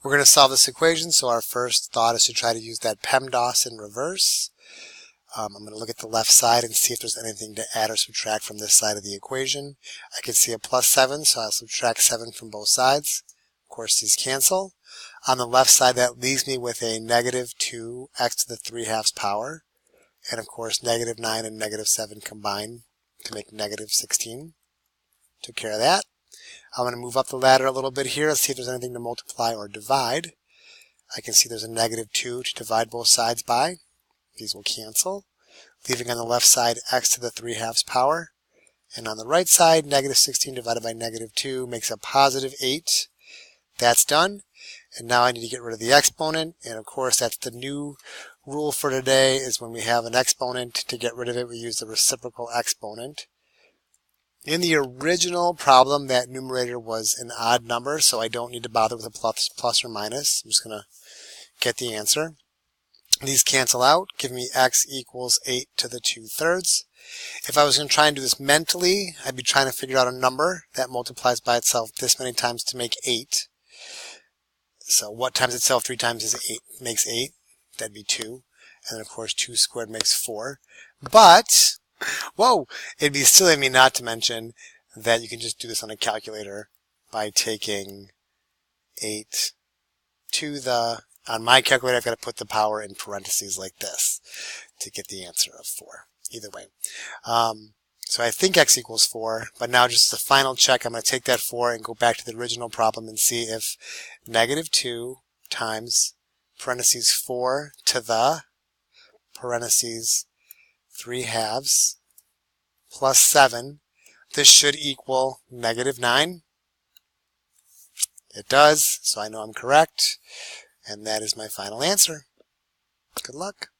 We're going to solve this equation, so our first thought is to try to use that PEMDAS in reverse. I'm going to look at the left side and see if there's anything to add or subtract from this side of the equation. I can see a plus 7, so I'll subtract 7 from both sides. Of course, these cancel. On the left side, that leaves me with a negative 2x to the 3/2 power. And of course, negative 9 and negative 7 combine to make negative 16. Took care of that. I'm going to move up the ladder a little bit here. Let's see if there's anything to multiply or divide. I can see there's a negative 2 to divide both sides by. These will cancel, leaving on the left side x to the 3/2 power. And on the right side, negative 16 divided by negative 2 makes a positive 8. That's done. And now I need to get rid of the exponent. And of course, that's the new rule for today, is when we have an exponent, to get rid of it, we use the reciprocal exponent. In the original problem, that numerator was an odd number, so I don't need to bother with a plus or minus. I'm just going to get the answer. These cancel out, give me x equals 8 to the 2/3. If I was going to try and do this mentally, I'd be trying to figure out a number that multiplies by itself this many times to make 8. So what times itself 3 times is 8, makes 8. That'd be 2. And then, of course, 2 squared makes 4. But, whoa, it'd be silly of me not to mention that you can just do this on a calculator by taking 8 to the... On my calculator, I've got to put the power in parentheses like this to get the answer of 4. Either way. So I think x equals 4, but now just as a final check, I'm going to take that 4 and go back to the original problem and see if negative 2 times parentheses 4 to the parentheses 3/2 plus 7, this should equal negative 9. It does, so I know I'm correct. And that is my final answer. Good luck.